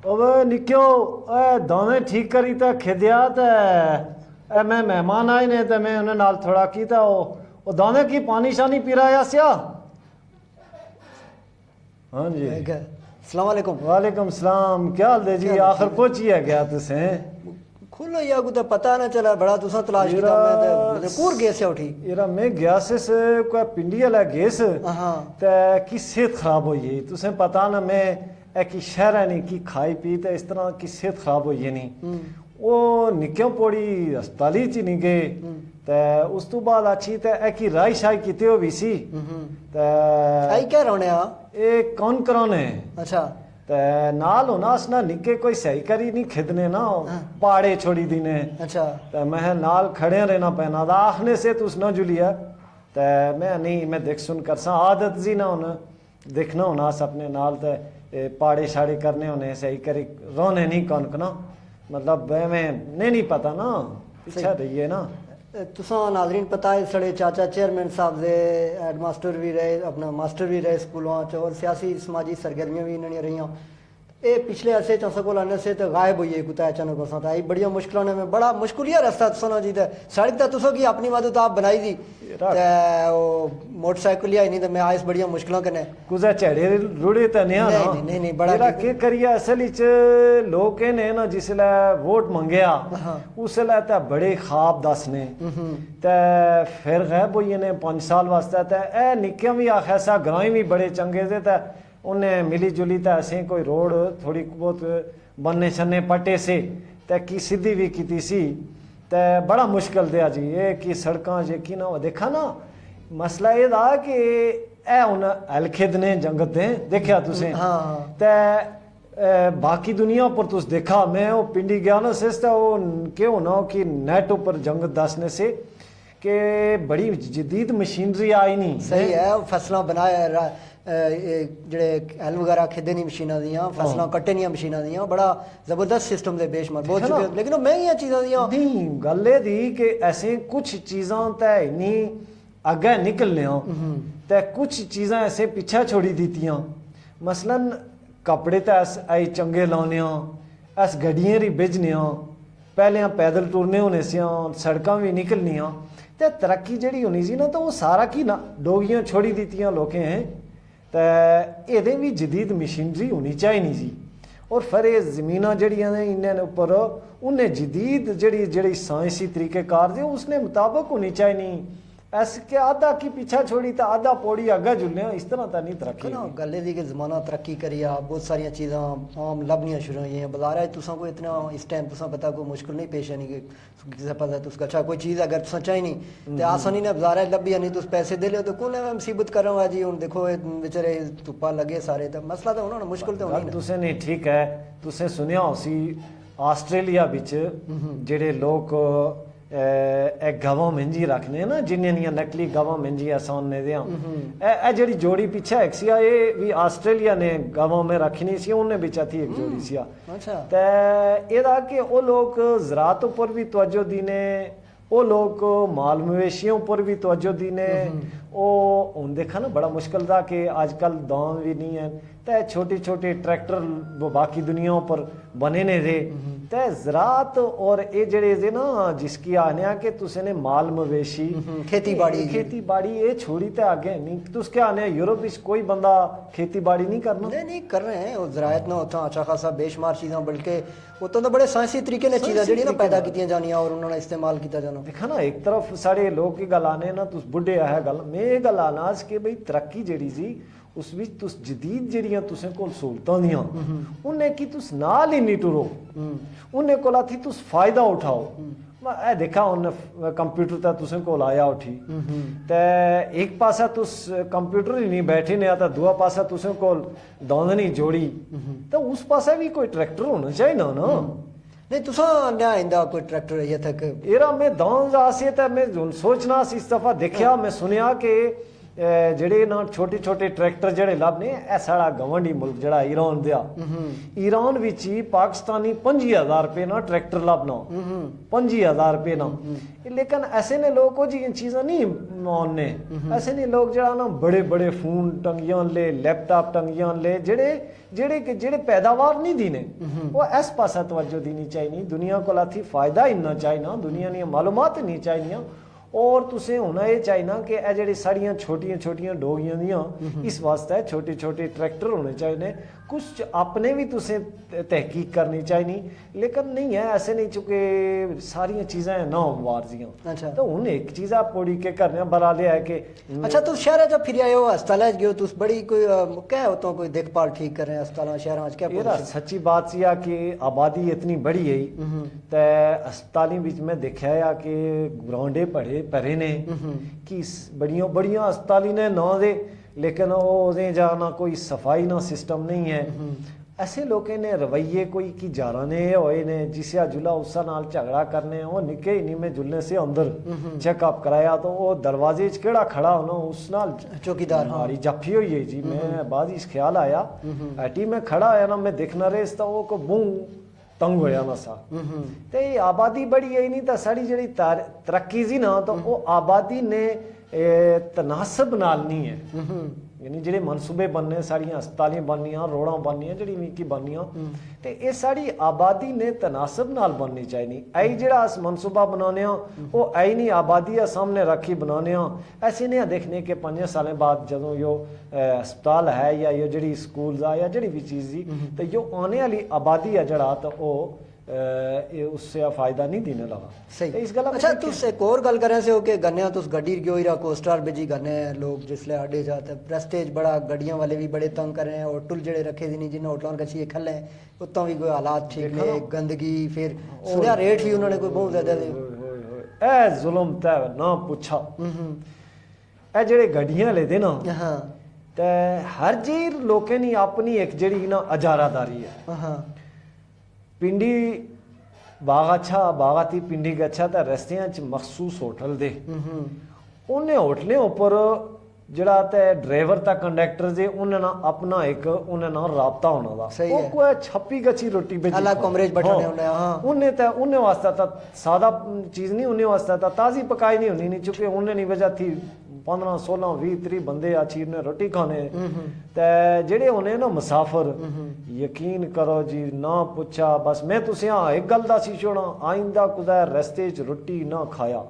ओवे निक्यो दाने ठीक करी तो खिदया तो मैं मेहमान आए ने तो मैं उन्हें नाल थोड़ा कीता ओ दाने की पानी शानी पी रहा सिया। हाँ जी अस्सलाम वालेकुम। वालेकुम सलाम, क्या हाल दे जी? आखिर पहुंची है गया तुसे? खुलो या को तो पता ना चला, बड़ा तुसा तलाश किया। मैं तो पूर गए से उठी इरा मैं गया से कोई पिंडी वाला गेस हां ते की सेहत खराब होई है। तुसे पता ना मैं की शहर नहीं की खाई पी ते इस तरह की सेहत खराब होई है नहीं। वो निक्यों पौड़ी अस्पताली च नहीं गए ते उस तो बाद अच्छी ते की राई शाई किते हो भी सी ते आई क्या रोने आ ए कौन कराने। अच्छा ते नाल होना असना निके कोई सही करी नहीं खिदने ना पाड़े छोड़ी दीने। अच्छा ते मैं नाल खड़े रहना पैना दा आखने से तुस ना जुलिया ते मैं नहीं मैं देख सुन कर सा आदत जी ना होना देखना होना अस अपने नाल ते पाड़े शाड़े करने होने सही करी रोने नहीं कौन कना मतलब मैं नहीं पता ना पीछा रहिए ना। तुसा नाजरीन पता है सड़े चाचा चेयरमैन साहब दे हेडमास्टर भी रहे, अपना मास्टर भी रहे स्कूलों च और सियासी समाजी सरगर्मियां भी इन्होंने रही। ये पिछले अरसे चौसा को लाने से तो गायब हुई है कुत्ता अचानक हो सकता है बड़िया मुश्किलों ने में बड़ा मुश्किल रास्ता सुनो जी। सड़क तो तुसो की अपनी मदद आप बनाई थी मोटरसाइकिल ही नहीं तो मैं आइस बड़िया मुश्किलों कने कुछ झेड़े रुड़े तो नहीं बड़ा के करिए असल लोग ने ना जिसले वोट मंगया उसले तो बड़े ख्वाब दसने ते फिर गैब हुई ने 5 साल वास्ते ते ए निक्कियां भी आखे सा ग्रां भी बड़े चंगे थे ते उन्हें मिली जुली तो असें कोई रोड थोड़ी बहुत बनने छन्ने पट्टे से ते की सीधी भी की सी ते बड़ा मुश्किल दिया जी ये कि सड़कां जेकी ना देखा ना मसला ये था कि ए हुन हलखेद ने जंगत ने देखा तुसें ते बाकी दुनिया पर तुस देखा मैं वो पिंडी गया ना सिस वो क्यों होना कि नेट ऊपर जंगत दसने से कि बड़ी जदीद मशीनरी आई नहीं सही है फसलां बनाया ਜਿਹੜੇ ਐਲ ਵਗੈਰਾ ਖੇਦੇ ਨਹੀਂ ਮਸ਼ੀਨਾਂ ਦੀਆਂ ਫਸਲਾਂ ਕੱਟੇ ਨਹੀਂ ਮਸ਼ੀਨਾਂ ਦੀਆਂ ਬੜਾ ਜ਼ਬਰਦਸਤ ਸਿਸਟਮ ਦੇ ਬੇਸ਼ੁਮਾਰ ਬਹੁਤ ਚੁੱਕੇ ਲੇਕਿਨ ਉਹ ਮਹਿੰਗੀਆਂ ਚੀਜ਼ਾਂ ਦੀਆਂ ਨਹੀਂ ਗੱਲ ਇਹ ਦੀ ਕਿ ਐਸੇ ਕੁਝ ਚੀਜ਼ਾਂ ਤਾਂ ਨਹੀਂ ਅੱਗੇ ਨਿਕਲਣੀਆਂ ਤੇ ਕੁਝ ਚੀਜ਼ਾਂ ਐਸੇ ਪਿੱਛੇ ਛੋੜੀ ਦਿੱਤੀਆਂ ਮਸਲਨ ਕੱਪੜੇ ਤਾਂ ਐ ਚੰਗੇ ਲਾਉਣਿਆਂ ਐਸ ਗੱਡੀਆਂ ਰੀ ਬਿਜਨੀਆਂ ਪਹਿਲੇ ਪੈਦਲ ਟੁਰਨੇ ਹੋਣੇ ਸੀ ਸੜਕਾਂ ਵੀ ਨਿਕਲਣੀਆਂ ਤੇ ਤਰੱਕੀ ਜਿਹੜੀ ਹੋਣੀ ਸੀ ਨਾ ਤਾਂ ਉਹ ਸਾਰਾ ਕੀ ਨਾ ਡੋਗੀਆਂ ਛੋੜੀ ਦਿੱਤੀਆਂ ਲੋਕੇ ਹੈ तो ये भी जदीद मशीनरी होनी चाहिए सी और फिर ये जमीना जड़ियाँ ने इन्हें उपर उन्हें जदीद जड़ी जड़ी साइंसी तरीक़ेकार दे उसने मुताबिक होनी चाहिए। ऐसे के आधा की पीछा छोड़ी तो आधा पौड़ी आगे जुलने इस तरह तो नहीं तरक्की ना गल ये कि ज़माना तरक्की करी बहुत सारिया चीज़ां आम लभनियाँ शुरू हुई हैं बाजार तुसा को इतना इस टाइम तुसा पता कोई मुश्किल नहीं पेश आनी कि किसी पता तुस अच्छा कोई चीज़ अगर तुसा चाहिए नहीं तो आसानी ने बाजार लभी नहीं तुस पैसे दे लो तो कौन है मुसीबत कर रहा है जी हूँ देखो बेचारे धुप्पा लगे सारे तो मसला तो उन्होंने मुश्किल तो होनी तुसें नहीं ठीक है तुसें सुनिया उसी ऑस्ट्रेलिया बिच जेड़े लोग गवां मंजी रखने ना जिन्हें नकली गवां मंजी आसान ने दिया जी जोड़ी पीछे एक सिया ये भी ऑस्ट्रेलिया ने गवां में रखनी सी उन्हें बिचा थी एक जोड़ी सिया ते एदा कि वो लोग ज़रात ऊपर भी तवज्जो दीने वो लोग माल मवेशियों पर भी तवज्जो दीने वो हूँ देखा ना बड़ा मुश्किल था कि आजकल दाम भी नहीं है तो छोटे छोटे ट्रैक्टर बाकी दुनिया पर बने ने थे ते ज़रात और ये जड़े थे ना जिसकी आने कि तुसे ने माल मवेशी खेती बाड़ी ये छोड़ी तो आगे नहीं तो उसके आने यूरोप में कोई बंदा खेती बाड़ी नहीं करना नहीं कर रहे हैं ज़रायत ना होता अच्छा खासा बेशुमार चीज़ें बल्कि वो तो बड़े साइंसी तरीके ने चीज़ें जड़ी ना पैदा की जानियां और उन्होंने इस्तेमाल किया जाना देखा ना एक तरफ सारे लोग की गल आने ना तुस बुढ़े है गल मैं ये गल आना कि भाई तरक्की जड़ी सी उस विच तुस जदीद जड़ियां तुसें कोल सहूलतां दियां उन्हें की तुस नाल ही नहीं टुरो उन्हें कोला थी तुस फायदा उठाओ ए देखा उन्हें कंप्यूटर तो तुसें कोल आया उठी ते एक पासा तुस कंप्यूटर ही नहीं बैठे ने आता दूआ पासा तुसें कोल दांदनी जोड़ी तो उस पासा भी कोई ट्रैक्टर होना चाहिए ना नहीं तुसा ना इंदा कोई ट्रैक्टर ये तक एरा मैं दांद आसे तो मैं सोचना इस दफा देखा मैं सुनिया कि ਜਿਹੜੇ ਨਾ ਛੋਟੇ ਛੋਟੇ ਟਰੈਕਟਰ ਜਿਹੜੇ ਲੱਭਨੇ ਇਹ ਸਾਡਾ ਗਵੰਡੀ ਮੁਲਕ ਜਿਹੜਾ ਈਰਾਨ ਦਿਆ ਈਰਾਨ ਵਿੱਚ ਹੀ ਪਾਕਿस्तानी 50,000 रुपए ना ट्रैक्टर लाभना 50,000 रुपए ना लेकिन ऐसे ने लोग को जी चीज़ा नहीं मानने ऐसे ने लोग जरा ना बड़े बड़े फोन टंगियां ले लैपटॉप टंगियां ले जेड़े जेड़े जेड़े पैदावार नहीं दीने वो इस पासा तवज्जो देनी चाहिए दुनिया को लाथी फायदा इन्ना चाहिए दुनिया नी मालूमात नहीं चाहिए और तुसें होना ये चाहिए कि ये जेह्ड़ी साड़ियां छोटियां छोटियां डोगियां दियां इस वास्ते छोटे छोटे ट्रैक्टर होने चाहिए कुछ अपने भी तुसें तहकीक करनी चाहिए लेकिन नहीं है ऐसे नहीं चुके सारियां चीज़ें ना वारजियां अच्छा तो हूँ एक चीज़ आप पोड़ी के करने बरा लिया है कि अच्छा तुस शहर जब फिर आए हो अस्पताल गए तुस बड़ी कोई क्या होता है कोई देखभाल ठीक कर रहे हैं अस्पताल शहर क्या ये सच्ची बात सी कि आबादी इतनी बड़ी है तो अस्पताली बीच में देखा है कि ग्राउंडे पढ़े ने कि बड़ियां बड़ियां अस्पताली ने ना दे लेकिन वो जाना कोई सफाई ना सिस्टम नहीं है ऐसे लोगों ने रवैये कोई की जाराने होए ने जिसया जुला उसका नाल झगड़ा करने वो निके ही नहीं में जुलने से अंदर चेकअप कराया तो वो दरवाजे च केड़ा खड़ा होना उस नाल चौकीदार हमारी जफ्फी हुई है जी मैं बाद इस ख्याल आया ऐटी में खड़ा आया ना मैं देखना रेस तो वो को बूं तंग होया ना सा ते आबादी बड़ी है नहीं तो साड़ी जड़ी तरक्की सी ना तो वो आबादी ने तनासब नाल नहीं है यानी जेडे मनसूबे बनने साड़ियां अस्पतालें बननियां रोड़ा बननियां जेडी मीकी बननियां ते ये साड़ी आबादी ने तनासब नाल बननी चाहिए आई जेड़ा अस मनसूबा बनाने वो आई नहीं आबादी सामने रखी बनाने ऐसे नहीं देखने के 5 साल बाद जदों यो अस्पताल है या यो जेड़ी स्कूल या जेड़ी भी चीज़ दी तो यो आने वाली आबादी है जड़ा तो वो उससे फायदा नहीं देने लगा सही इस गल अच्छा तुस एक और गल करें से हो कि गन्ने तुस गड्डी गयो इरा कोस्टार बेजी गन्ने लोग जिसले अड्डे जाते रस्ते बड़ा गड्डियां वाले भी बड़े तंग कर रहे हैं होटल जेड़े रखे दी नहीं जिन्हें होटलों कच्ची खले उत्तों भी कोई हालात ठीक ने गंदगी फिर सुनिया रेट भी उन्होंने कोई बहुत ज्यादा दे ए जुल्म ते ना पूछा ए जेड़े गड्डियां लेदे ना हां ते हर जीर लोकें नी अपनी एक जेड़ी ना अजारादारी है हां पिंडी बागाछा बागाती पिंडी गच्छा तो रस्तियां च मखसूस होटल दे उन्हें होटलें उपर जड़ा ते ड्राइवर ता कंडक्टर जे उन्हें ना अपना एक उन्हें ना राबता होना दा वो कोई छप्पी गच्छी रोटी बेची अलग कमरे बैठने उन्हें हां उन्हें ते उन्हें वास्ता ता सादा चीज नहीं उन्हें वास्ता ता ताजी पकाई नहीं होनी नहीं चुके उन्हें नहीं वजह थी 15 16 20 30 बंदे आचीर ने रोटी खाने ते जेड़े होने ना मुसाफिर यकीन करो जी ना पूछा बस मैं तुसे एक गल दसी छोड़ा आइंदा कुदै रस्ते च रोटी ना खाया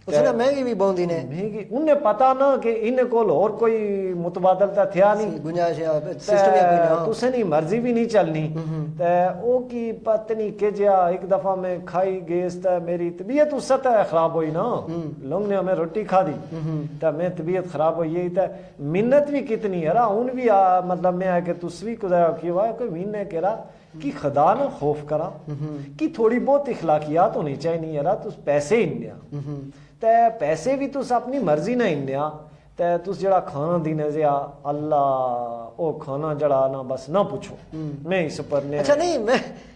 उसने महंगी भी बहुत ने महंगी उन्हें पता ना कि इन्हें कोल और कोई मुतबादल ता थिया नहीं गुंजाइश सिस्टम या कोई ना तुसे नहीं मर्जी भी नहीं चलनी ते ओ की पत्नी के जा एक दफा मैं खाई गेस ता मेरी तबीयत उससे खराब हुई ना लोग ने हमें रोटी खा दी ता मैं तबीयत खराब हुई है ता मिन्नत भी कितनी है रा उन भी मतलब मैं आके तुस भी कुदा की हुआ कोई महीने केरा कि खुदा ना खौफ करा कि थोड़ी बहुत इखलाकियात होनी चाहिए यार तुस पैसे इन्ने ते पैसे भी तुस अपनी मर्जी ना इन्ने ते तुस जड़ा खाना दीने जे अल्लाह ओ खाना जड़ा ना बस ना पूछो मैं इस पर ने अच्छा नहीं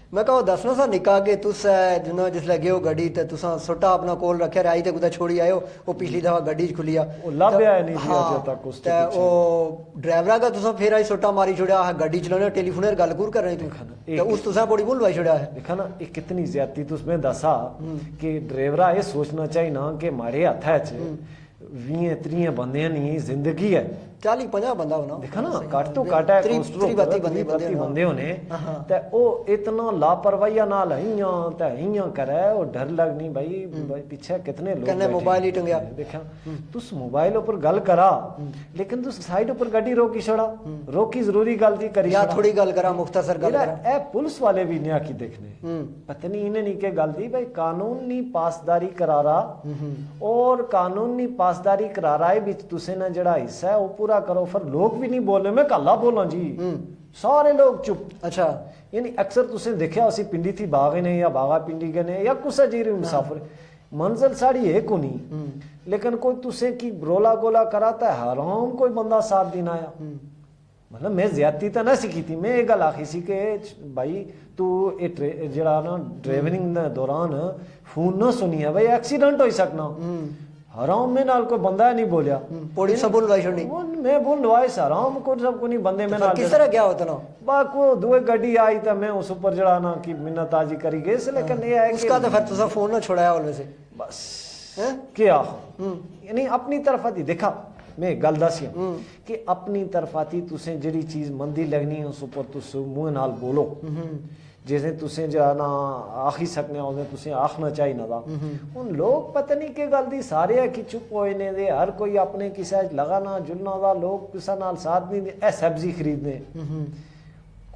मैं कहो दसना सा निकाह के तुस जिन्ना जिसले गए हो गड्डी ते तुसा सोटा अपना कोल रखे आई ते कुदा छोड़ी आयो वो पिछली दफा गड्डी च खुलिया ओ लाभया नहीं दिया जे तक उस ते ओ ड्राइवरा का तुसा फिर आई सोटा मारी छोड़या गड्डी चलाने टेलीफोन गल गुर कर रही तू ते उस तुसा बड़ी बुलवाई छोड़या है देखा ना ये कितनी ज्यादती तुसमें दसा कि ड्राइवरा ये सोचना चाहिए ना कि हमारे हाथ च 20-30 बंदे नहीं जिंदगी है 40-50 बंदा होना देखा ना काट तो काटा है 30-32 बंदे होने ते ओ इतना लापरवाही नाल हियां ते हियां करे ओ डर लगनी भाई पीछे कितने लोग कने मोबाइल ही टंगया देखा तुस मोबाइल ऊपर गल करा लेकिन तुस साइड ऊपर गड्डी रोकी छोड़ा रोकी जरूरी गल दी करी या थोड़ी गल करा मुख्तसर गल करा ए पुलिस वाले भी ने आकी देखने पता नहीं इन्हें नहीं के गल दी भाई कानून नी पासदारी करारा और कानून नी पासदारी कराराए विच तुसे ना जड़ा हिस्सा है वो पूरा करो फिर लोग भी नहीं बोले मैं कल्ला बोला जी सारे लोग चुप अच्छा यानी अक्सर तुसे देखा उसी पिंडी थी बागे ने या बागा पिंडी के ने या कुछ जीरी मुसाफिर मंजिल साड़ी है को नहीं लेकिन कोई तुसे की रोला गोला कराता है हराम कोई बंदा साथ दिन आया मतलब मैं ज्यादती तो ना सीखी थी मैं एक गल आखी सी कि भाई तू जड़ा ना ड्राइविंग दौरान फोन ना सुनिया भाई एक्सीडेंट हो सकना हराम में नाल कोई बंदा नहीं बोलिया पौड़ी सबून लवाई छोड़नी वो मैं बोल लवाए हराम को सब को नहीं बंदे में नाल किस तरह क्या होता ना बाको दुए गड्डी आई तो मैं उस ऊपर जड़ा ना की मिन्नताजी करी गई से लेकिन ये है उसका तो फिर तुसा फोन ना छुड़ाया वाले से बस हैं क्या यानी अपनी तरफ आती देखा मैं गल दसी कि अपनी तरफ आती तुसें जेड़ी चीज मंदी लगनी है उस ऊपर तुस मुंह नाल बोलो जिसे तुसें जो ना आखी सकने हो तुसें आखना चाहिए ना था उन लोग पता नहीं के गल दी सारे है कि चुप होए ने दे हर कोई अपने किसा लगाना जुलना दा लोग किसा नाल साथ नहीं दे ए सब्जी खरीदने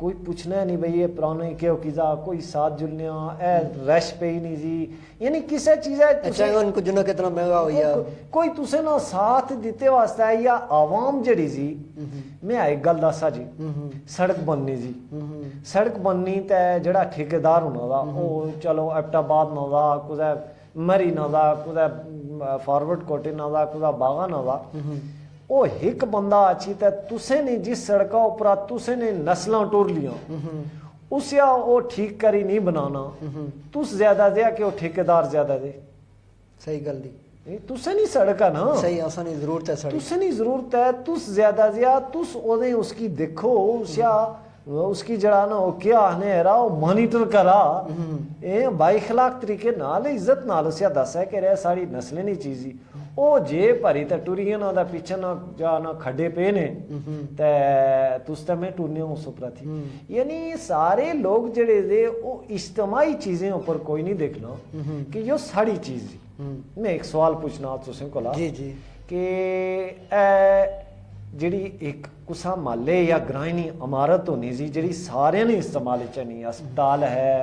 कोई पूछना नहीं भाई ये पुराने क्यों किजा कोई साथ जुलने ए रश पे ही नहीं जी यानी किसी चीज है अच्छा उनको जुना कितना महंगा हो गया कोई तुसे ना साथ दिते वास्ते है या आवाम जड़ी जी मैं एक गल दसा जी सड़क बननी जी सड़क बननी ते जड़ा ठेकेदार होना दा ओ चलो एबटाबाद ना दा कुदै मरी ना दा कुदै फॉरवर्ड कोटे ना दा कुदै बागा ना दा ओ एक बंदा अच्छी ते तुसे ने जिस सड़का ऊपर तुसे ने नस्लां टोर लिया उस या वो ठीक करी नहीं बनाना तुस ज्यादा दे कि वो ठेकेदार ज्यादा दे सही गल दी तुसे नहीं सड़क है ना सही आसानी जरूरत है सड़क तुसे नहीं जरूरत है तुस ज्यादा दिया तुस ओदे उसकी देखो उसया उसकी जड़ा ना वो क्या आने रहा वो मॉनिटर करा ए बाइखलाक तरीके नाल इज्जत नाल उसया दस है कि रे साड़ी नस्लें नहीं चीजी ओ जे भरी ते टुरिए ना दा पीछे ना जा ना खड्डे पे ने ते तुस ते मैं टुरने उस ऊपर थी यानी सारे लोग जड़े दे ओ इज्तमाई चीजें ऊपर कोई नहीं देखना कि यो साड़ी चीज मैं एक सवाल पूछना तुसें कोला जी जी कि जिहड़ी एक कुसा माले या ग्राईनी इमारत होनी सी जिहड़ी सारे ने इस्तेमाल चनी अस्पताल है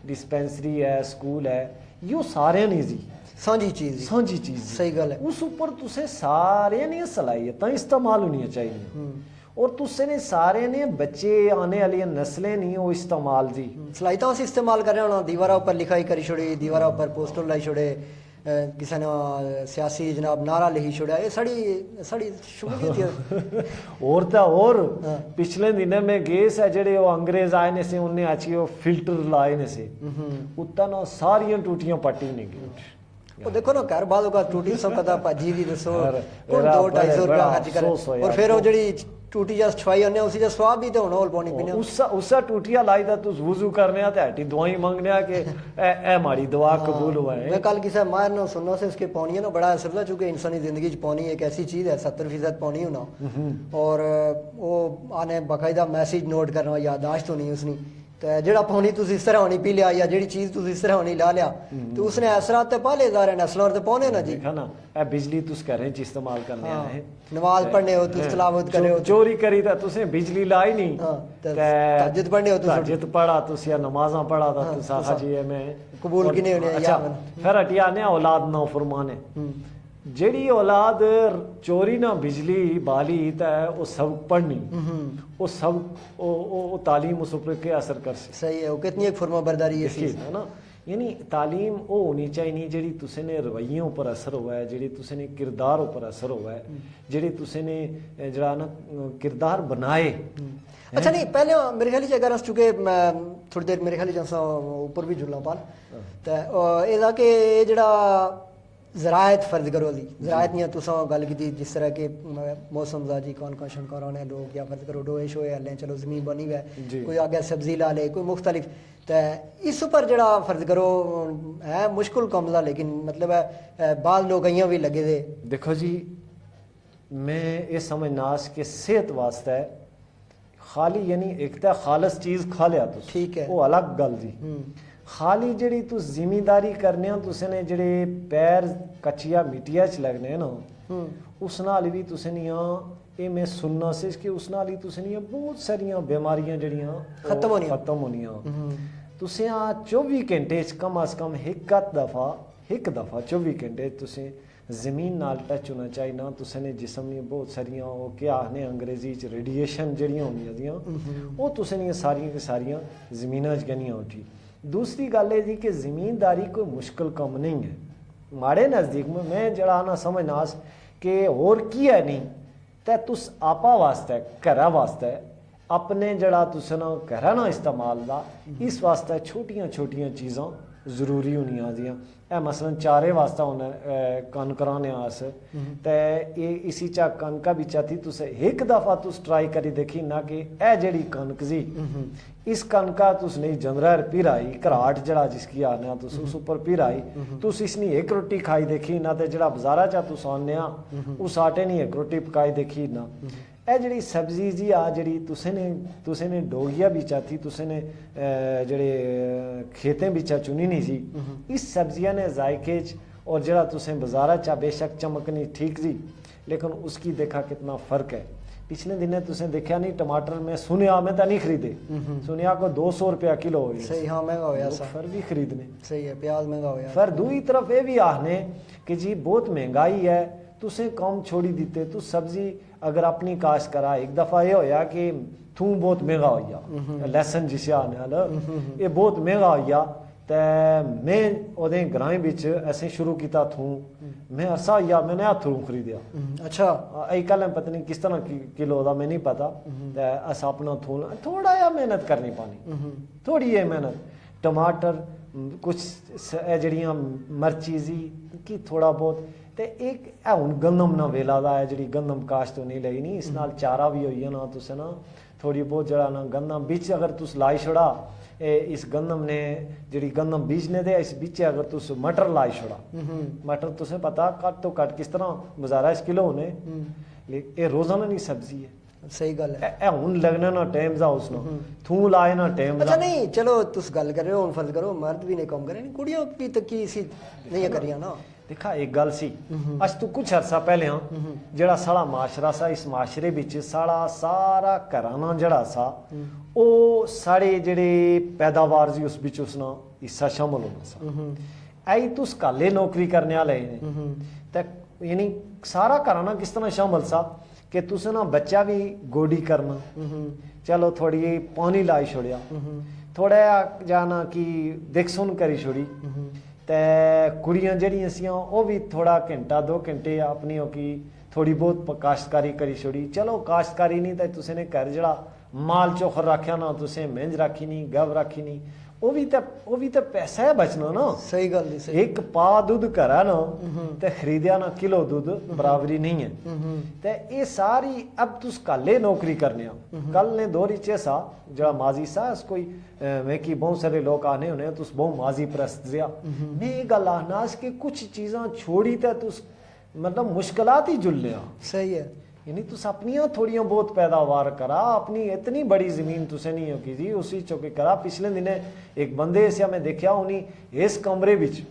डिस्पेंसरी है स्कूल है यो सारे ने सी सांझी चीज सही गल है उस ऊपर तुसे सारे ने सलाहियत इस्तेमाल होनी चाहिए और तुसे ने सारे ने बच्चे आने वाली नस्लें नहीं वो इस्तेमाल जी सलाहियत उस इस्तेमाल कर रहे होना दीवारा ऊपर लिखाई करी छोड़ी दीवारा ऊपर पोस्टर लाई छोड़े किसी ने सियासी जनाब नारा लिखी छोड़ा ये साड़ी शुगलियत है और पिछले दिन में गेस है जेडे वो अंग्रेज आए ने से उन्हें अच्छी वो फिल्टर लाए ने से उतना ना सारियां टूटियां पट्टी नहीं गई वो देखो ना घर बालों का टूटी सब पता भाजी भी दसो कौन 200-250 रुपया खर्च करे और फिर वो जड़ी टूटी जस छवाई होने उसी जस स्वाब भी तो होना और पानी पीने उसा टूटिया लाई दा तू वुजू करने ते हटी दवाई मांगने के ए माड़ी दवा कबूल हुआ है मैं कल किसी मायर ने सुनना से उसके पानी है ना बड़ा असर था चूंकि इंसानी जिंदगी च पानी एक ऐसी चीज है 70% पानी होना और वो आने बाकायदा मैसेज नोट करना याददाश्त होनी उसनी तो जेड़ा पानी तुस इस तरह होनी पी लिया या जेड़ी चीज तुस इस तरह होनी ला लिया तो उसने असरात ते पा ले जा रहे नस्लों ते पौने ना जी देखा ना ए बिजली तुस घरें च इस्तेमाल करने है नमाज पढ़ने हो तुस तिलावत करे हो चोरी करी ता तुसे बिजली लाई नहीं ते तहज्जुद पढ़ने हो तुस तहज्जुद पढ़ा तुस या नमाज़ां पढ़ा ता तुस आखा जी मैं कबूल किने होने अच्छा फिर हटिया ने औलाद ना फरमाने जेड़ी औलाद चोरी ना बिजली बाली ता वो सब पढ़नी वो सब वो तालीम उस ऊपर के असर कर सही है वो कितनी एक फरमा बरदारी है ना यानी तालीम वो होनी चाहिए जेड़ी तुसे ने रवैयों पर असर हुआ है जेड़ी तुसे ने किरदार ऊपर असर हुआ है जेड़ी तुसे ने जड़ा ना किरदार बनाए अच्छा नहीं पहले मेरे ख्याल अगर अस चुके थोड़ी देर मेरे ख्याल जैसा ऊपर भी जुड़ना पाल तो एदा के जड़ा ज़रायत फर्ज करो दी ज़रायत नहीं तुसा गल की जिस तरह के मौसम जाजी कौन कौन शनकार आने लोग या फर्ज करो डोए शोए हलें चलो ज़मीन बनी हुआ है कोई आगे सब्जी ला ले कोई मुख्तलिफ तो इस ऊपर जड़ा फर्ज करो है मुश्किल कम था लेकिन मतलब है बाल लोग अं भी लगे दे देखो जी मैं ये समझनास के सेहत वास्ते खाली यानी एक तो खालस चीज़ खा लिया तो ठीक है वो अलग गल जी खाली जड़ी तुस जिमीदारी करने हो तुसे ने जड़े पैर कच्चिया मिट्टिया च लगने ना उस नाल भी तुसे नहीं मैं सुनना से कि उस नाल ही तुसे नहीं बहुत सारियां बीमारियां जड़ियां खत्म होनियां तुसे 24 घंटे च कम अज कम एक दफा 24 घंटे तुसे जमीन नाल टच होना चाहिए ना तुसे ने जिसम ने बहुत सारियां वो क्या आखने अंग्रेजी च रेडिएशन जड़ियां होंदियां दियां वो तुसे ने सारियां जमीना च गनियां उठी दूसरी गल है जी कि ज़मींदारी कोई मुश्किल कम नहीं है माड़े नज़दीक में मैं जड़ा ना समझनास कि और की है नहीं तो तुस आपा वास्ते घरा वास्ते अपने जड़ा तुस ना घरा ना इस्तेमाल दा इस वास्ते छोटियां छोटियां चीज़ां ਜ਼ਰੂਰੀ ਹੁੰਦੀਆਂ ਜੀਆਂ ਇਹ ਮਸਲਨ ਚਾਰੇ ਵਾਸਤਾ ਹੁਣ ਕਨ ਕਰਾने आस ते ये इसी चा कनका भी चाहती तुसे एक दफा तुस ट्राई करी देखी ना कि ए जेड़ी कनक जी इस कनका तुस नहीं जंदर पिराई घराट जड़ा जिसकी आने तुस उस ऊपर पिराई तुस इसनी एक रोटी खाई देखी ना ते जड़ा बाजारा चा तुस आने उस आटे नहीं एक रोटी पकाई देखी ना ਇਹ ਜਿਹੜੀ ਸਬਜ਼ੀ ਜੀ ਆ ਜਿਹੜੀ ਤੁਸੀਂ ਨੇ ਡੋਗੀਆ ਵੀ ਚਾਤੀ ਤੁਸੀਂ ਨੇ ਜਿਹੜੇ ਖੇਤਾਂ ਵਿੱਚ ਚੁਣੀ ਨਹੀਂ ਸੀ ਇਸ ਸਬਜ਼ੀਆਂ ਨੇ ਜ਼ਾਇਕੇ ਚ और जरा तुसें बाजारा चा बेशक चमकनी ठीक जी लेकिन उसकी देखा कितना फ़र्क है पिछले दिने तुसें देखा नहीं टमाटर में सुनिया में तो नहीं खरीदे सुनिया को 200 रुपया किलो हो सही हाँ महंगा होया सा फिर भी खरीदने सही है प्याज महंगा होया फिर दूसरी तरफ ये भी आखने कि जी बहुत महंगाई है तुसें कम छोड़ी दीते तू सब्जी अगर अपनी काश्त करा एक दफ़ा ये होया कि थूम बहुत महंगा हो गया लहसन जिसे आने वाला ये बहुत महंगा हो गया तो मैं ओदे ग्रां विच ऐसे शुरू किया थूम मैं अरसा या मैंने आ थूम खरीदिया अच्छा कल पता नहीं किस तरह किलो का मैं नहीं पता तो अस अपना थूम थोड़ा या मेहनत करनी पानी थोड़ी है मेहनत टमाटर कुछ जड़ियाँ मर्ची जी की थोड़ा बहुत ਤੇ ਇੱਕ ਹੁਣ ਗੰਦਮ ਨਾ ਵੇਲਾ ਦਾ ਹੈ ਜਿਹੜੀ ਗੰਦਮ ਕਾਸ਼ਤ ਨਹੀਂ ਲਈ ਨਹੀਂ ਇਸ ਨਾਲ ਚਾਰਾ ਵੀ ਹੋਈ ਨਾ ਤੁਸੀਂ ਨਾ ਥੋੜੀ ਬਹੁਤ ਜਿਹੜਾ ਨਾ ਗੰਦਮ ਵਿੱਚ ਅਗਰ ਤੁਸੀਂ ਲਾਈ ਛੜਾ ਇਸ ਗੰਦਮ ਨੇ ਜਿਹੜੀ ਗੰਦਮ ਬੀਜਨੇ ਦੇ ਇਸ ਵਿੱਚ ਅਗਰ ਤੁਸੀਂ ਮਟਰ ਲਾਈ ਛੜਾ ਮਟਰ ਤੁਸੀਂ ਪਤਾ ਘੱਟ ਤੋਂ ਘੱਟ ਕਿਸ ਤਰ੍ਹਾਂ ਬਾਜ਼ਾਰਾਂ 'ਚ ਕਿਲੋ ਹੋਣੇ ਇਹ ਰੋਜ਼ਾਨਾ ਦੀ ਸਬਜ਼ੀ ਹੈ सही गल है ए हुन लगना ना टाइम जा उसनो थू लाए ना टाइम अच्छा नहीं चलो तुस गल कर रहे हो हुन फर्ज करो मर्द भी नहीं काम करे नहीं कुड़ियां भी तक की सी नहीं करिया ना देखा एक गल सी अज तो कुछ अरसा पहले जेड़ा साड़ा माशरा सा इस माशरे विच साड़ा सारा घराना जेड़ा सा ओ साड़े जेड़े पैदावार जी उस विच उसना हिस्सा शामिल होना सा आई तुस काले नौकरी करने वाले ने ते यानी सारा घराना किस तरह शामिल सा कि तुसें ना बच्चा भी गोडी करना चलो थोड़ी पानी लाई छोड़िया थोड़ा जाना कि दिख सुन करी छोड़ी ते कुड़ियां जड़ियां सियां वो भी थोड़ा घंटा 2 घंटे अपनी की थोड़ी बहुत काश्तकारी करी छोड़ी चलो काश्तकारी नहीं तो तुसें ने घर जड़ा माल चोखर रखा ना तुसें मेंज रखी नहीं गव रखी नहीं वो भी तो पैसा है बचना ना सही गल एक पा दूध करा ना ते खरीदिया ना किलो दूध बराबरी नहीं है ते ये सारी अब तुस कल नौकरी करने कल ने दौरी चा जरा माजी सा कोई मैं कि बहुत सारे लोग आने होने तुस बहुत माजी प्रस्त दिया मैं ये गल आखना कि कुछ चीज़ां छोड़ी ते तुस मतलब मुश्किलात ही जुल लिया सही है यानी तुस अपनियां थोड़ियां बहुत पैदावार करा अपनी इतनी बड़ी जमीन तुसे नहीं हो की जी उसी चौके करा पिछले दिने एक बंदे से मैं देखा उन्हीं इस कमरे विच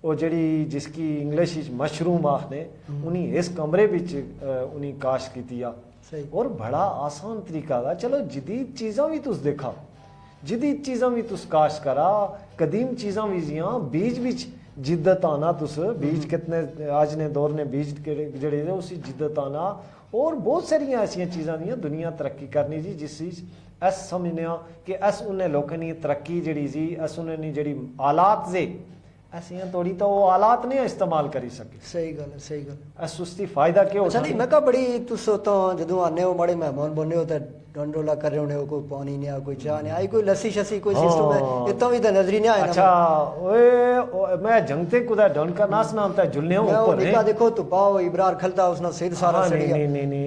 वो जड़ी जिसकी इंग्लिश मशरूम आखने उन्हीं इस कमरे विच उन्हीं काश्त की और बड़ा आसान तरीका था चलो जदीद चीज़ां भी तुस देखा जदीद चीज़ां भी तुस काश्त करा कदीम चीज़ां भी जियां बीज विच जिद्दत आना तुस बीज कितने आज ने दौर ने बीज जड़े उसी जिद्दत आना और बहुत सारिया ऐसिया चीज़ां दियां दुनिया तरक्की करनी जी जिस चीज़ अस समझने कि अस उन्हें लोगों की तरक्की जड़ी जी अस उन्हें जड़ी आलात से ऐसियां थोड़ी तो वो आलात नहीं इस्तेमाल करी सके सही गल सही गल अस उसकी फायदा क्यों अच्छा नहीं मैं कहा बड़ी तुस तो जदों आने हो बड़े मेहमान बने हो तो डंडोला कर रहे होने कोई पानी नहीं आ कोई चाह नहीं आई कोई लस्सी शस्सी कोई सिस्टम है इतना भी तो नजरी नहीं आया अच्छा ओए मैं जंगते कुदा डन का नास नाम ता जुलने ऊपर देखा देखो तो पाओ इब्रार खलदा उसने सिर सारा सड़िया नहीं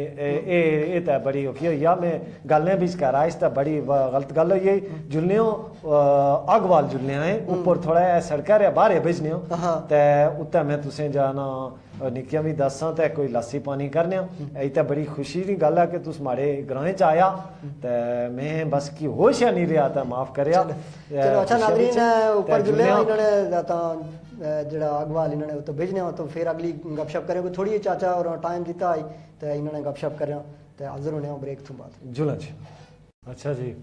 ए ता बड़ी ओकी या मैं गलने बीच कर रहा इस ता बड़ी गलत गल ये जुलने अग वाल जुलने हैं ऊपर थोड़ा सड़का रे बाहर भेजने ते उत्ते मैं तुसें जाना निक्कियां भी दसां ते कोई लस्सी पानी करने यही तो बड़ी खुशी की गल है कि तुस माड़े ग्रां च आया ते मैं बस की होश नहीं रहा था माफ करया चलो अच्छा नाज़रीन ऊपर जुले इन्होंने ता जड़ा अगवाल इन्होंने तो भेजने तो फिर अगली गपशप करें कोई थोड़ी चाचा और टाइम दिता आई तो इन्होंने गपशप करें तो हाजिर होने ब्रेक तो बाद जुलन जी अच्छा जी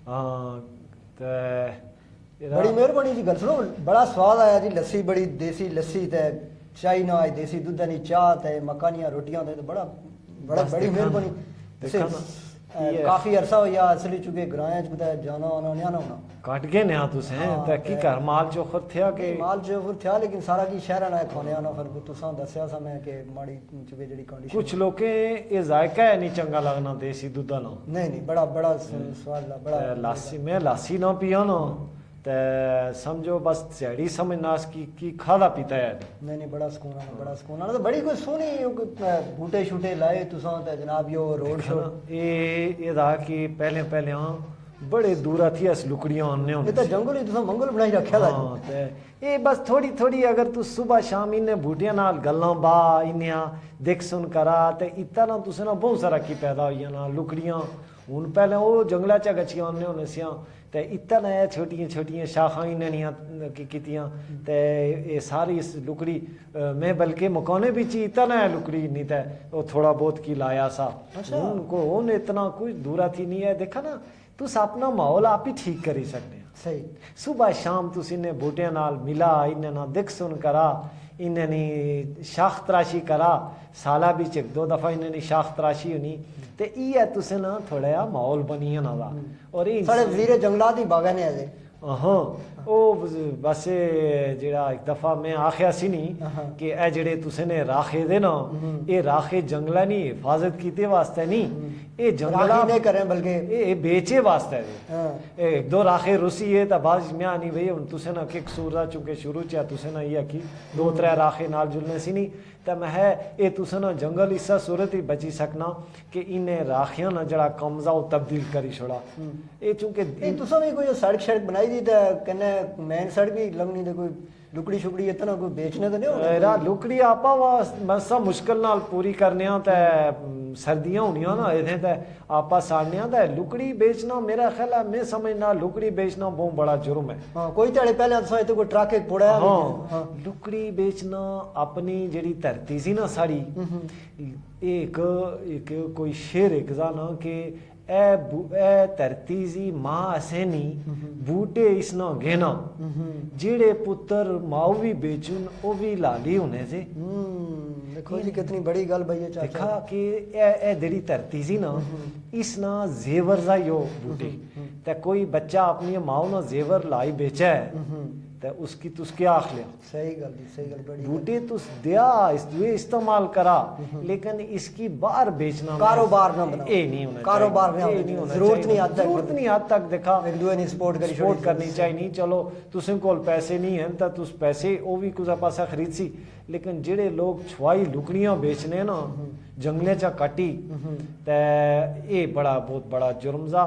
हाँ तो बड़ी मेहरबानी जी गल सुनो बड़ा स्वाद आया जी लस्सी बड़ी देसी लस्सी ते चाय ना आज देसी दूध दी चाह ते मकानियां रोटियां ते बड़ा बड़ा बड़ी मेहरबानी काफी अरसा हो या असली चुके ग्रां च कुतै जाना आना नहीं होना काट गए ने तुसें ते की कर माल चोखर थिया के माल चोखर थिया लेकिन सारा की शहर ना खाने आना फिर तुसां दसया सा मैं कि माड़ी चुके जेडी कंडीशन कुछ लोके ये जायका है नहीं चंगा लगना देसी दूध ना नहीं नहीं बड़ा बड़ा स्वाद ला बड़ा लासी मैं लासी ना पिया ना ते समझो बस ध्याड़ी समझनास की खादा पीता है नहीं बड़ा सुकून आना बड़ा सुकून आना। तो बड़ी कोई सोहनी बूटे शूटे लाए तुसां ते जनाब यो रोड शो ये दा कि पहले बड़े दूरा थी अस लुकड़ियां आने ये तो जंगल ही तुसां मंगल बनाई रखया दा हाँ ते ये बस थोड़ी अगर तू सुबह शाम इन्हें बूटियां नाल गल्लां बा इन्हें देख सुन करा ते इतना ना तुसें ना बहुत सारा की पैदा होई जाना लुकड़ियां हुन पहले वो जंगला च गच्छियां आने होने सियां ते इतना है छोटियां शाखां इन्हें कीतियां ते ये सारी इस लुकड़ी मैं बल्कि मकाने बिच इतना है लुकड़ी नहीं ते वो थोड़ा बहुत की लाया सा उनको उन इतना कोई दूरा थी नहीं है देखा ना तुस अपना माहौल आप ही ठीक करी सकते हैं सही सुबह शाम तुस इन्हें बूटियां नाल मिला इन्हें ना दिख सुन करा इन्हें नी शाख तराशी करा साला बिच एक दो दफा इन्हें नी शाख तराशी होनी ते ये तुसें ना थोड़ा जा माहौल बनी जाना दा और साढ़े वजीर जंगलात ही बागा ने अजे हाँ ओ बस जेड़ा एक दफा मैं आखिया सी नहीं कि ए जेड़े तुसें ने राखे दे ना ये राखे जंगला नहीं हिफाजत कीते वास्ते नहीं ये जंगला नहीं करें बल्कि ये बेचे वास्ते एक दो राखे रुसी है तो बाज में नहीं भाई हम तुसें ना कि कसूर चूंकि शुरू च तुसें ना ये कि दो त्रै राखे नाल जुलने सी नहीं तो मैं है ये तुसें ना जंगल इसा सूरत ही बची सकना कि इन्हें राखियां ना जड़ा कमजा तब्दील करी छोड़ा ये चूंकि तुसां भी कोई सड़क बनाई दी ते कन्ने मेन सड़क भी लगनी ते कोई लुकड़ी शुकड़ी इतना कोई बेचने तो नहीं होना लुकड़ी आपा मसा मुश्किल नाल पूरी करने ते सर्दियां होनियां ना इत्थै ते आपा साड़ने ते लुकड़ी बेचना मेरा ख्याल है मैं समझना लुकड़ी बेचना बहुत बड़ा जुर्म है हां कोई तेरे पहले तुसां इत्थे कोई ट्रक एक पुड़ाया हां लुकड़ी बेचना अपनी जेड़ी धरती सी ना साड़ी एक कोई शेर एक जाना कि ए धरती सी मां असे नहीं बूटे इसना घेना जेड़े पुत्र माओ भी बेचुन ओ भी लाली होने से देखो जी कितनी बड़ी गल भई चाचा देखा कि ए जेड़ी धरती सी ना इसना जेवर जा यो बूटे ते कोई बच्चा अपनी माओ ना जेवर लाई बेचा है ते उसकी तुस क्या आख लिया सही गल बड़ी बूटे तुस दिया इस्तेमाल करा लेकिन इसकी बाहर बेचना कारोबार ना बनाओ ये नहीं होना कारोबार नहीं होना जरूरत नहीं हद तक देखा एक दूसरे ने सपोर्ट करनी चाहिए चलो तुसें कोल पैसे नहीं हैं तो तुस पैसे वो भी कुछ पासा खरीद सी लेकिन जेड़े लोग छुआई लुकड़ियां बेचने ना जंगले चा कटी ते ये बहुत बड़ा जुर्म सा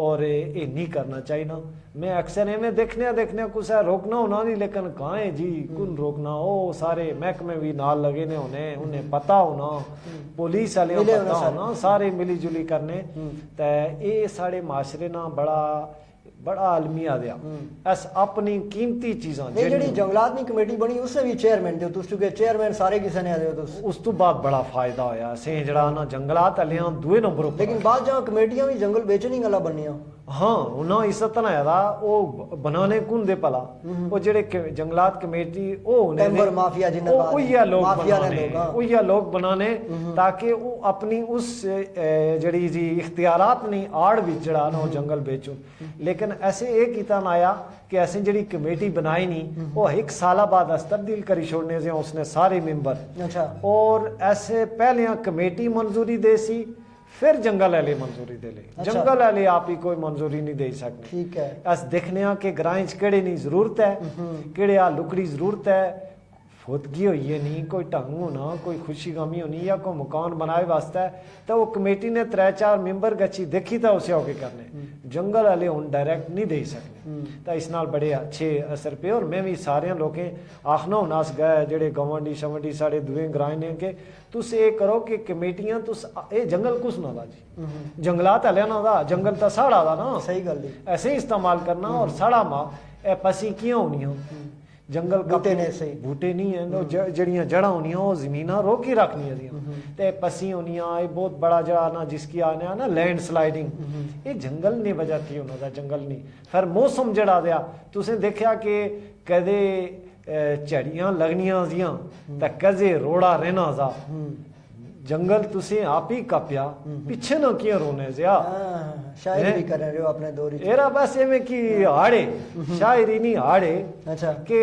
और ये नहीं करना चाहिए ना मैं अक्सर इवें देखने कुछ है रोकना होना नहीं लेकिन कहाँ है जी कुन रोकना ओ सारे महकमे भी नाल लगे ने होने उन्हें पता होना पुलिस वाले पता होना सारे मिली जुली करने ते ये साढ़े माशरे ना बड़ा आलमिया दिया अस अपनी कीमती चीज़ां जेड़ी जंगलात दी कमेटी बनी उससे भी चेयरमैन दे तुस चुके चेयरमैन सारे किसे ने दे तुस उस तो बाद बड़ा फायदा होया असें जेड़ा ना जंगलात आलियां दुए नंबर पर लेकिन बाद जहां कमेटियां भी जंगल बेचने गल्ला बननियां हाँ उन्हें इस तरह दा वो बनाने कुन दे भला वो जेड़े जंगलात कमेटी ओ टेम्बर माफिया जिन्ना ओइया लोग बनाने ताकि वो अपनी उस जड़ी जी इख्तियारात नहीं आड़ विच जड़ा ना जंगल बेचो लेकिन ऐसे एक किता आया कि ऐसे जड़ी कमेटी बनाई नहीं वो एक साल बाद अस तब्दील करी छोड़ने से उसने सारे मेंबर अच्छा और ऐसे पहले कमेटी मंजूरी दे सी फिर जंगल वाले मंजूरी दे ले अच्छा। जंगल वाले आप ही कोई मंजूरी नहीं दे सकते ठीक है अस देखने के ग्रां च केड़े नहीं जरूरत है केड़े आ लुकड़ी जरूरत है फुदगी होई है नहीं कोई ढंग होना कोई खुशी गमी होनी या कोई मकान बनाए वास्ते तो वो कमेटी ने 3-4 मेंबर गच्छी देखी था उसे होके करने जंगल वाले हुन डायरेक्ट नहीं दे सकते तो इस नाल बड़े अच्छे असर पे और मैं भी सारे लोकें आखना हूं अस गए जेड़े गवंडी शवंडी साढ़े दुए ग्रां ने के तुस ये करो कि कमेटियां तुस ये जंगल कुछ ना दा जी जंगलात हले ना दा जंगल तो साड़ा दा ना सही गल ऐसे ही इस्तेमाल करना और साड़ा मा ए पसी क्यों होनी हो जंगल बूटे ने सही बूटे नहीं है जड़ियां जड़ा होनी वो जमीना रोक ही रखनी ते पसी होनी ये बहुत बड़ा जड़ा ना जिसकी आने ना लैंड स्लाइडिंग ये जंगल नहीं वजह थी उन्होंने जंगल नहीं फिर मौसम जड़ा दिया तुसें देखा कि कदे झड़ियां लगनियां जियां ते कदे रोड़ा रहना सा जंगल तुसी आप ही काप्या पीछे ना क्यों रोने जिया शायरी भी कर रहे हो अपने दौर च एरा बस एवें की हाड़े शायरी नहीं हाड़े अच्छा कि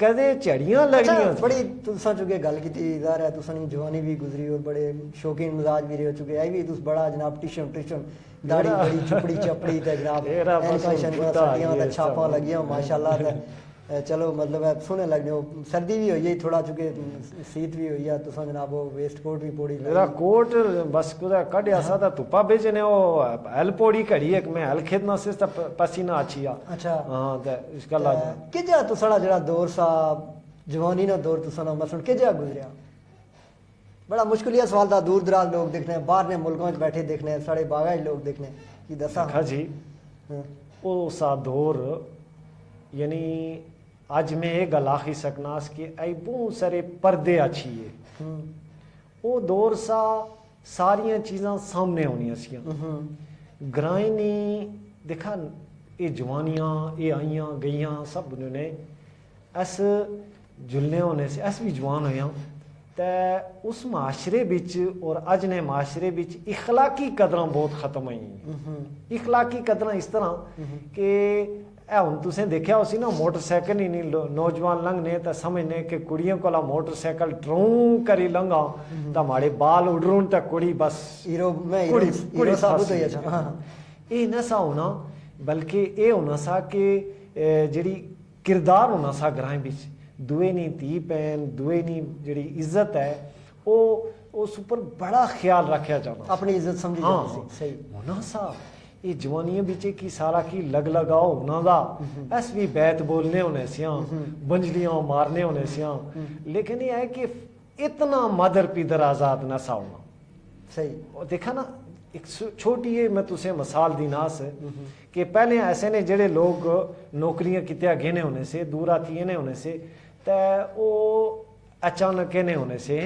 कदे झड़ियां अच्छा लगनियां बड़ी तुसा चुके गल की ज़ाहिर है तुसा नी जवानी भी गुजरी और बड़े शौकीन मिजाज भी रह चुके आई भी तुस बड़ा जनाब टिशन टिशन दाढ़ी बड़ी चुपड़ी चपड़ी ते जनाब एरा बस ऐनकां शनकां बूटा साडियां ते ये छापां सब। लगियां माशाल्लाह ते चलो मतलब है सोने लगने हो सर्दी भी होई है थोड़ा चुके सीत भी होई है तुसा जनाब वो वेस्ट कोट भी पोड़ी मेरा कोट बस कुदा कढ़िया सा था धुप्पा भेजने ओ हल पोड़ी घड़ी एक मैं हल खेदना से पसीना आछिया अच्छा हां ते इसका लाज कि जा तुसाड़ा जड़ा दौर सा जवानी ना दौर तुसा ना मसलन कि जा गुजरिया बड़ा मुश्किल है सवाल था दूर दराज लोग देखने बाहर ने मुल्कों में बैठे देखने साढ़े बागा लोग देखने की दसा देखा जी ओ सा दौर यानी आज मैं ये गल आखी सकनास कि आई बहुत सारे पर्दे अच्छी है वो दौर सा सारियां चीज़ां सामने होनियां सियां ग्राएं ने देखा ये जवानियां ये आइयां गईयां सब ने अस जुलने होने से अस भी जवान होया ते उस माशरे बिच और अज ने माशरे बिच इखलाकी कदरां बहुत खत्म हुई इखलाकी कदरां इस तरह कि ਹੁਣ ਤੁਸੀਂ ਦੇਖਿਆ ਹੋਸੀ ਨਾ ਮੋਟਰਸਾਈਕਲ ਹੀ ਨਹੀਂ ਨੌਜਵਾਨ ਲੰਘਨੇ ਤਾਂ ਸਮਝਨੇ ਕਿ ਕੁੜੀਆਂ ਕੋਲ ਮੋਟਰਸਾਈਕਲ ਟਰੂ ਕਰੀ ਲੰਘਾ ਤਾਂ ਮਾੜੇ ਬਾਲ ਉਡਰੂਣ ਤਾਂ ਕੁੜੀ ਬਸ ਹੀਰੋ ਮੈਂ ਹੀਰੋ ਸਾਬਤ ਹੋਈ ਅੱਛਾ ਹਾਂ ਇਹ ਨਾ ਸਾ ਹੋਣਾ ਬਲਕਿ ਇਹ ਹੋਣਾ ਸਾ ਕਿ ਜਿਹੜੀ ਕਿਰਦਾਰ ਹੋਣਾ ਸਾ ਘਰਾਂ ਵਿੱਚ ਦੂਏ ਨਹੀਂ ਧੀ ਭੈਣ ਦੂਏ ਨਹੀਂ ਜਿਹੜੀ ਇੱਜ਼ਤ ਹੈ ਉਹ ਉਸ ਉੱਪਰ ਬੜਾ ਖਿਆਲ ਰੱਖਿਆ ਜਾਣਾ ਆਪਣੀ ਇੱਜ਼ਤ ਸਮਝੀ ਜਾਂਦੀ ਸੀ ਸਹੀ ਹੋਣਾ ਸਾ ये जवानियां बिचे की सारा की लग लगाओ ना दा अस भी बैत बोलने होने सियां बंजलियां मारने होने सियां लेकिन ये है कि इतना मदर पिदर आजाद न सा होना सही और देखा ना एक छोटी है मैं तुसे मिसाल दी नास कि पहले ऐसे ने जेड़े लोग नौकरियां कित्या गेने होने से दूर आती ने होने से ते वो अचानक ने होने से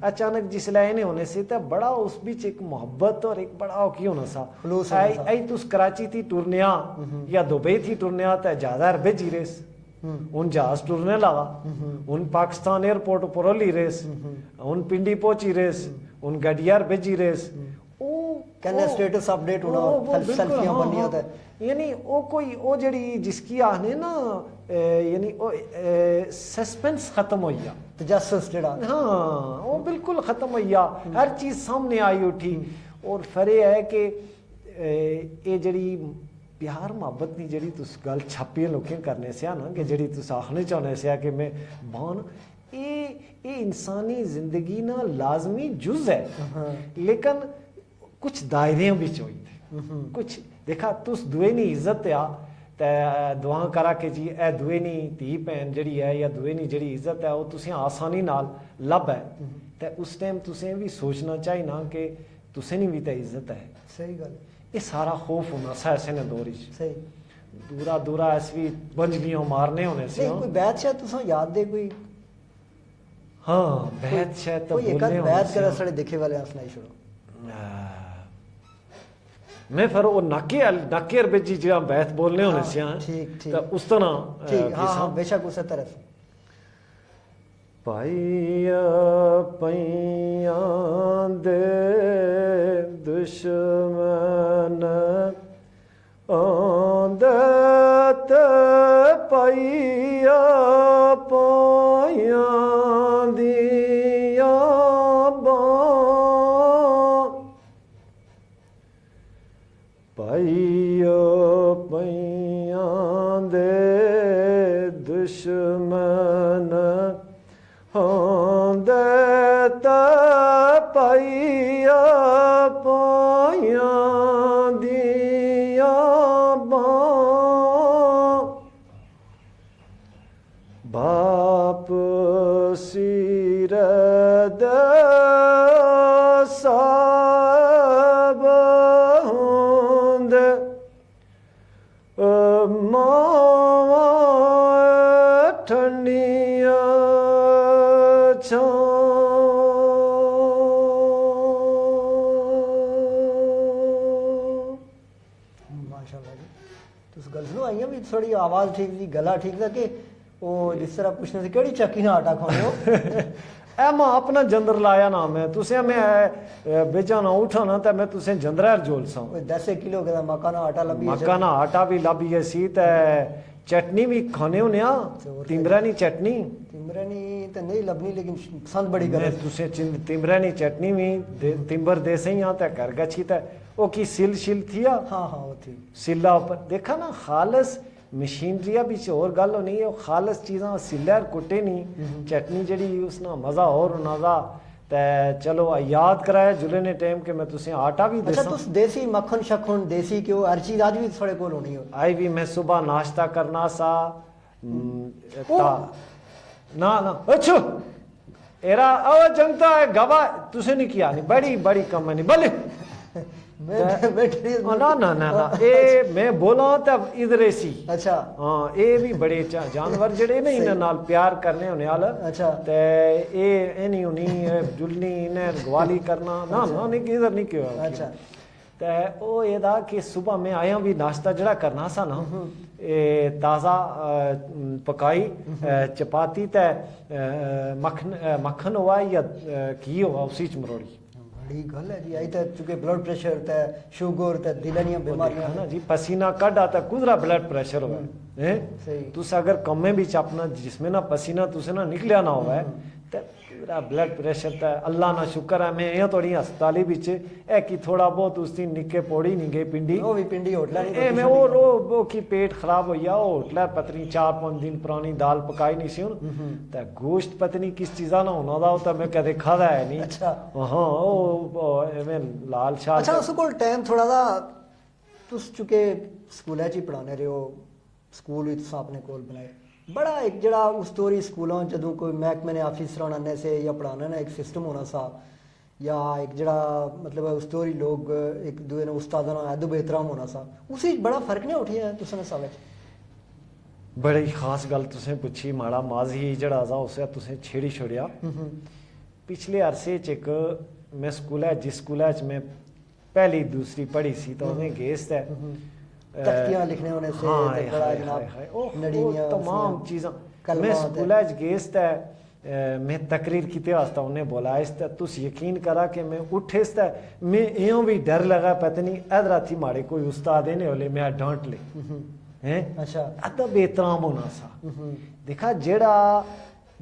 अचानक जिसले ने होने से तो बड़ा उस बीच एक मोहब्बत और एक बड़ा की होना सा आई तुस कराची थी टुरनिया या दुबई थी टुरनिया तो ज्यादा भेजी रेस उन जहाज टुरने लगा उन पाकिस्तान एयरपोर्ट पर ली रेस उन पिंडी पहुंची रेस उन गडियार भेजी रेस कहने स्टेटस अपडेट होना सेल्फियां बननी होता है यानी वो कोई वो जड़ी जिसकी आने ना यानी वो सस्पेंस खत्म हो गया तजस्सुस जड़ा हाँ वो बिल्कुल खत्म हो गया हर चीज सामने आई उठी और फिर ये है कि ये जड़ी प्यार मोहब्बत की जड़ी तुस गल छापी लोकें करने से ना कि जड़ी तुस आखने चाहने से कि मैं बान ये इंसानी जिंदगी ना लाजमी जुज है लेकिन कुछ दायरे बिच होई थे कुछ देखा तुस दुए नी इज्जत आ ते दुआ करा के जी ए दुए नी धी भैन जड़ी है या दुए नी जड़ी इज्जत है वो तुसें आसानी नाल लब है ते उस टाइम तुसें भी सोचना चाहिए ना कि तुसें नी भी ते इज्जत है सही गल ये सारा खौफ होना सा ऐसे ने दौर च सही दूरा दूरा ऐसे भी बंजलियां मारने होने से कोई बैत शायद तुसा याद दे कोई हाँ बैत शायद तो कोई एक बोलने बैत कर साढ़े देखे वाले सुनाई छोड़ो मैं फिर वो नाके अरबेजी जो बैत बोलने होने से ठीक ठीक तो उस तरह ठीक हाँ बेशक उस तरह पाइया पैया दे दुश्मन आंदत पाइया पाया दिया पाइयो पैया दे दुश्मन आंदत पाइया पाया दिया बाप सिरद साब होंद मावा ठंडिया माशाल्लाह जी तुस गल सुनो आइयां भी थोड़ी आवाज ठीक थी गला ठीक था कि वो जिस तरह पूछने से केड़ी चक्की ना आटा खाने हो ए मैं अपना जंदर लाया ना मैं तुसे मैं बेचा ना उठा ना ते मैं तुसे जंदरा जोल सा कोई 10 किलो का मकाना आटा लबी मकाना आटा भी लाभी सी ते चटनी भी खाने होने आ तिमरानी चटनी तिमरानी तो नहीं लबनी लेकिन पसंद बड़ी करे तुसे तिमरानी चटनी भी तिम्बर दे सही आ ते घर गछी ते ओ की सिल शिल थिया हाँ हाँ वो थी सिल्ला ऊपर देखा ना खालस मशीनरिया भी और गल होनी है खालस चीज़ां सिल्लर कुटे नहीं चटनी जड़ी उसना मज़ा और नज़ा ते चलो याद कराया जुले ने टाइम के मैं तुसे आटा भी अच्छा तुस देसी मक्खन शक्खन देसी घ्यो हर चीज आज भी थोड़े कोल होनी हो आई भी मैं सुबह नाश्ता करना सा ना ना अच्छा एरा ओ जनता है गवा तुसे नहीं किया नहीं बड़ी बड़ी कम नहीं भले ना ना ना ना ए मैं बोला तब इधर सी अच्छा हाँ ये भी बड़े जानवर जड़े ना इन्हें नाल प्यार करने होने वाला अच्छा ते ए नहीं होनी जुलनी इन्हें गवाली करना ना ना नहीं इधर नहीं क्यों अच्छा ते ओ ये दा कि सुबह मैं आया भी नाश्ता जड़ा करना सा ना ए ताज़ा पकाई चपाती ते मक्खन हुआ या घी हुआ उसी च मरोड़ी बड़ी गल है जी आई तो चूंकि ब्लड प्रेशर ते शुगर ते दिल दियां बीमारियां ना जी पसीना कट आता कुदरा ब्लड प्रेशर हुआ है सही तुस अगर कम्मे भी अपना जिसमें ना पसीना तुसे ना निकलिया ना हुआ है ते पूरा ब्लड प्रेशर ते अल्लाह ना शुक्र है मैं यहाँ थोड़ी अस्पताली बिच ए कि थोड़ा बहुत उस दिन निके पौड़ी नहीं गई पिंडी वो भी पिंडी होटल ए मैं वो की पेट खराब हो गया होटल पत्नी 4-5 दिन पुरानी दाल पकाई नहीं सी ते गोश्त पत्नी किस चीज़ा ना होना दा तो मैं कदे खादा है नहीं अच्छा हाँ ओ एवें लाल शाह अच्छा उस कोल टाइम थोड़ा सा तुस चुके स्कूल च ही पढ़ाने रहे हो स्कूल भी तुस अपने कोल बनाए बड़ा एक जड़ा उस तोरी स्कूलों जदों कोई महकमे ने ऑफिसर आने से या पढ़ाने ना एक सिस्टम होना सा या एक जड़ा मतलब उस तोरी लोग एक दूसरे ने उस्तादा ना अदब एहतराम होना सा उसी बड़ा फर्क नहीं उठिया तुसने साल बड़ी खास गल तुसें पुछी माड़ा माजी जड़ा सा उसे तुसें छेड़ी छोड़िया पिछले अरसे च एक मैं स्कूल जिस स्कूल च मैं पहली दूसरी पढ़ी सी तो उन्हें गेस्ट है तख्तियां लिखने होने से बड़ा जनाब नड़ियां तमाम चीज़ां मैं स्कूल च गेस्ट है मैं तकरीर की वास्ता उन्हें बोला इस तुस यकीन करा कि मैं उठे इस मैं इं भी डर लगा पता नहीं इधर थी माड़े कोई उस्ताद ने बोले मैं डांट ले हैं अच्छा अदब एहतराम होना सा देखा जेड़ा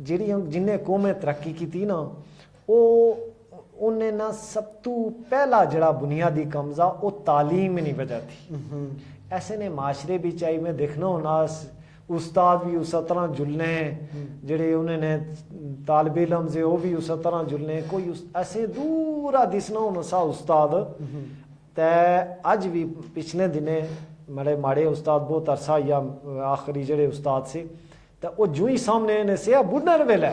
जेड़ी जिन्हें कौमें तरक्की की थी ना वो उन्हें ना सब तो पहला जड़ा बुनियादी कमजा वो तालीम नहीं वजह थी ऐसे ने माशरे भी चाहिए मैं देखना होना उस्ताद भी उस तरह जुलने जेड़े उन्होंने तालब इलम से वो भी उस तरह जुलने कोई ऐसे दूरा दिसना होना सा उस्ताद ते अज भी पिछले दिने मेरे माड़े उस्ताद बहुत अरसा या आखिरी जड़े उस्ताद से तो वो जू ही सामने ने से बुढ़र वेला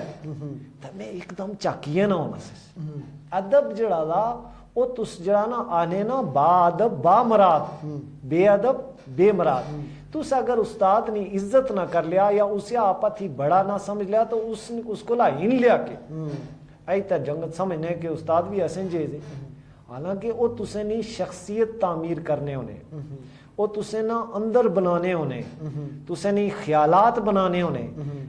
तो मैं एकदम झाकिए ना होना से अदब जड़ा दा वो तुस जड़ा ना आने ना बाअदब बामराद बेअदब बेमराद तुस अगर उस्ताद ने इज्जत ना कर लिया या उसे आपा थी बड़ा ना समझ लिया तो उसको ला इन लिया के आई तो जंगत समझने के उस्ताद भी ऐसे जेज हालांकि वो तुसे नहीं शख्सियत तामीर करने होने वो तुसे ना अंदर बनाने होने तुसे नहीं ख्यालात बनाने होने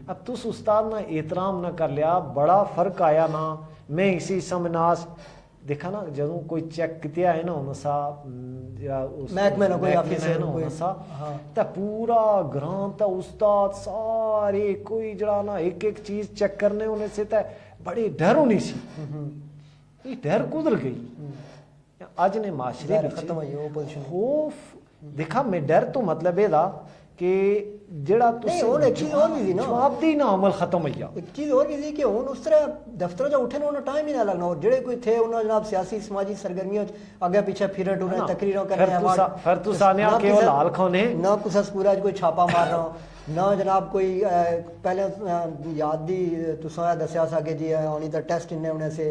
अब तुस उस्ताद ना एहतराम ना कर लिया बड़ा फर्क आया ना मैं इसी समनास देखा ना जदों कोई चेक किया है ना होना सा या उस महकमे ना कोई ऑफिसर ना होना सा तो पूरा ग्राम ता उस्ताद सारे कोई जड़ा ना एक एक चीज चेक करने होने से तो बड़ी डर होनी सी ये डर कुदर गई आज ने माशरे खत्म हुई वो पोजीशन खौफ देखा मैं डर तो मतलब ये कि जेड़ा नहीं और एक चीज और भी थी ना जवाबदी ना अमल खत्म हो गया एक चीज और भी थी कि हुन उस तरह दफ्तर जो उठे ना उन्हें टाइम ही ना लगना और जेड़े कोई थे उन्होंने जनाब सियासी समाजी सरगर्मियों आगे पीछे फिर टूरे तकरीरों करने फिर तू सानिया केवल लाल खाने ना कुछ स्कूल कोई छापा मार रहा ना जनाब कोई पहले याद दी तुसा दस्या सा कि जी आनी दा टेस्ट इन्ने होने से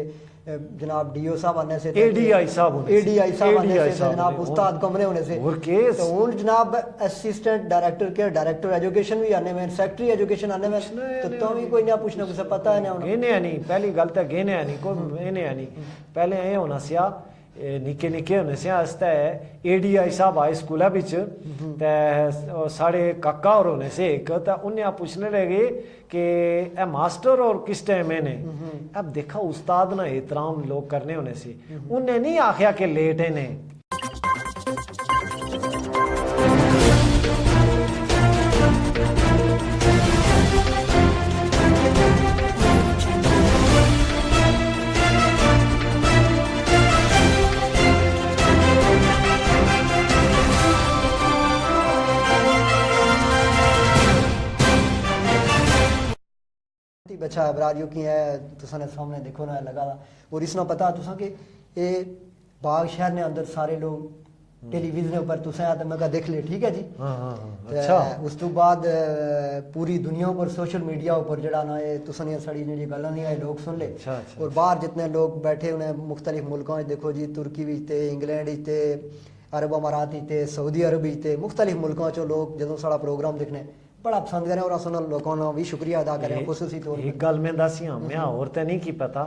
जनाब डीओ साहब आने से एडीआई साहब आने से जनाब उस्ताद कमरे होने से और केस तो उन जनाब असिस्टेंट डायरेक्टर के डायरेक्टर एजुकेशन भी आने में सेक्रेटरी एजुकेशन आने में तो भी कोई ना पूछना कुछ पता है ना गेने नहीं पहली गल तो गेने नहीं कोई एने नहीं पहले ये होना सिया निक्के निक्के होने से आस्ते ADI साहब आए स्कूला बिच ते साढ़े काका और होने से एक तो उन्हें पूछने लगे कि ए मास्टर और किस टाइम है ने अब देखा उस्ताद ना एहतराम लोग करने होने से उन्हें नहीं आख्या कि लेट है ने बच्चा बरारियों की है तुसा ने सामने देखो ना लगा था और इसना पता तुसा कि ये बाग शहर ने अंदर सारे लोग टेलीविजन ऊपर तुसा आते मैं कहा देख ले ठीक है जी अच्छा उस तो बाद पूरी दुनिया पर सोशल मीडिया ऊपर जड़ा ना ये तुसा ने साड़ी जी गल्लां नहीं आए लोग सुन ले और बाहर जितने लोग बैठे उन्हें मुख्तलिफ मुल्कों देखो जी तुर्की भी थे इंग्लैंड थे अरब अमारात थे सऊदी अरब थे मुख्तलिफ मुल्कों चो लोग जो साड़ा प्रोग्राम देखने बड़ा पसंद करें और असल लोगों ने भी शुक्रिया अदा करें खुसूसी तौर एक गल मैं दसिया मैं और तो नहीं की पता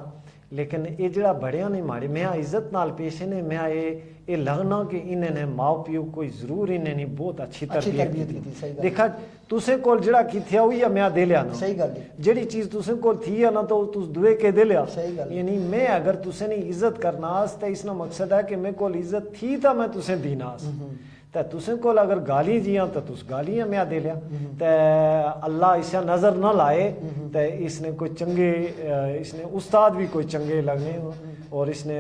लेकिन ये जड़ा बड़िया नहीं माड़ी मैं इज्जत नाल पेश ने मैं ये लगना कि इन्हें माँ प्यो कोई जरूर इन्हें नहीं बहुत अच्छी तरबियत की देखा तुसे कोल जड़ा कीती हुई मैं दे लिया ना सही गल जेड़ी चीज तुसे कोल थी है ना तो तुस दुए के दे लिया सही गल यानी मैं अगर तुसे नहीं इज्जत करना तो इसना मकसद है कि मैं कोल इज्जत थी तो मैं तुसे दीना तो तुसें कोल अगर गाली जियां तो तुस गालियां मैं दे लिया तो अल्लाह इसे नज़र न लाए तो इसने कोई चंगे इसने उस्ताद भी कोई चंगे लगने और इसने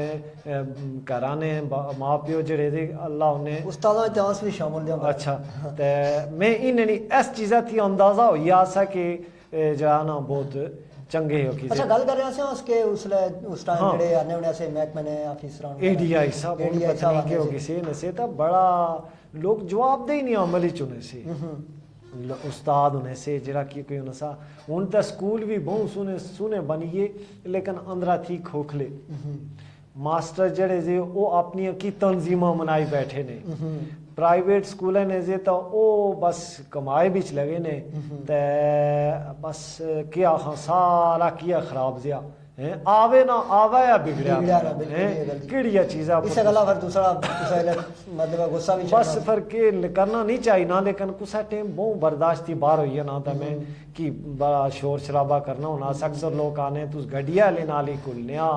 घराने माँ प्यो जड़े दे अल्लाह उन्हें उस्तादा इतिहास भी शामिल है अच्छा तो मैं इन्हें इस चीज़ा थी अंदाज़ा हो या सा कि जरा ना बहुत चंगे हो अच्छा गल कर रहे हैं उसके उस टाइम जेड़े आने होने से महकमे ने अफसरां ADI साहब उन्हें पता नहीं के हो किसी ने से तो बड़ा लोग जवाब दे ही नहीं अमली चुने से उस्ताद होने से जरा कि कोई होने सा उन तो स्कूल भी बहुत सुने सुने बनिए लेकिन अंदरा थी खोखले मास्टर जड़े जे वो अपनी की तंजीमा मनाई बैठे ने प्राइवेट स्कूल ने जे तो वो बस कमाए बिच लगे ने ते बस क्या हाँ सारा किया खराब जिया आवे ना आवा या बिगड़िया केड़िया चीज़ा इस गल्ला फिर दूसरा मतलब गुस्सा भी बस फिर के करना नहीं चाहिए ना लेकिन कुछ टाइम बहुत बर्दाश्ती बाहर हुई है ना तो मैं कि बड़ा शोर शराबा करना होना अक्सर लोग आने तुस गड्डिया ले नाल ही खुलनिया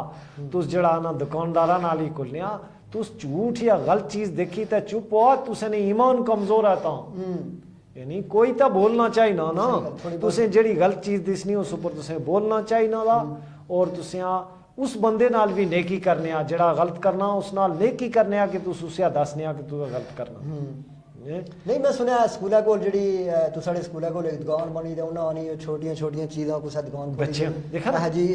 तुस जड़ा ना दुकानदारा नाल ही खुलनिया तुस झूठ या गलत चीज देखी तो चुप हो तुसे नहीं ईमान कमजोर है तो यानी कोई तो बोलना चाहिए ना तुसे जेड़ी गलत चीज दिसनी उस ऊपर तुसे बोलना चाहिए ना और तुसे उस बंदे नाल भी नेकी करने जड़ा गलत करना उस नाल नेकी करने कि तुस उसे दसने कि तू गलत करना नहीं मैं सुनया स्कूला कोल जेड़ी तू साडे स्कूला कोल एक दुकान बनी ते उन्हां आनी छोटियां चीज़ां कुछ दुकान बच्चे देखा हां जी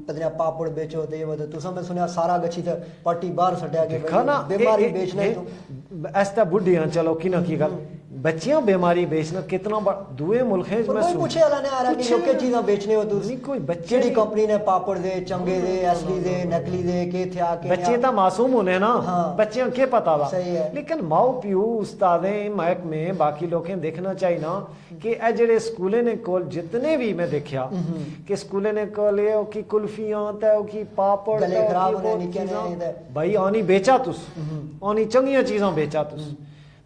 पतला पापड़ बेचो ते वो तुसा मैं सुनया सारा गच्छी ते पार्टी बाहर सड्या के बीमारी बेचने तो ऐसा बुढ़ियां चलो की ना की गल बच्चियां बीमारी बेचना कितना दुए मुल्क है मैं पूछे वाला ने आ रहा कि लोके चीज़ां बेचने हो तुसी कोई बच्चे दी कंपनी ने पापड़ दे चंगे दे असली दे नकली दे के थे के बच्चे तो मासूम होने ना बच्चियां के पता वा लेकिन माओ पियो उस्ताद महकमे बाकी लोगों देखना चाहिए ना कि ए जेड़े स्कूले ने कोल जितने भी मैं देखा कि स्कूले ने कोल की कुल्फियां ते की पापड़ गले खराब होने निके ने भाई आनी बेचा तुस आनी चंगियां चीज़ां बेचा तुस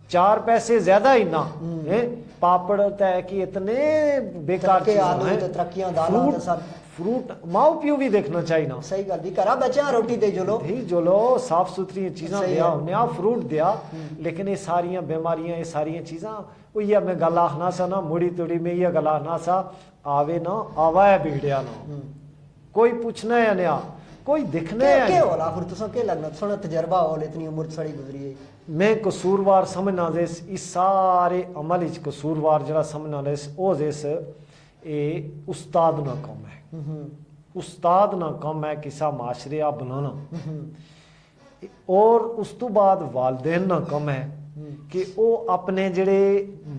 4 पैसे ज्यादा ही ना है पापड़ तय कि इतने बेकार तरक्कियां दालां सब फ्रूट माओ पियो भी देखना चाहिए ना सही गल दी करा बच्चा रोटी दे जो लो साफ सुथरी चीज़ां दिया नया फ्रूट दिया लेकिन ये सारियां बीमारियां ये सारियां चीज़ां वही मैं गल आखना सा ना मुड़ी तुड़ी में ये गल आखना सा आवे ना आवा है बिगड़िया ना कोई पूछना है नया कोई दिखना है क्या होला फिर तुसा के लगना सुना तजर्बा हो इतनी उम्र सड़ी गुजरी है मैं कसूरवार समझना दे इस सारे अमल इच कसूरवार जरा समझना दे ओ देस ए उस्ताद ना कम है उस्ताद ना कम है किसा माशरिया बनाना और उस तो बाद वालदेन ना कम है कि वो अपने जड़े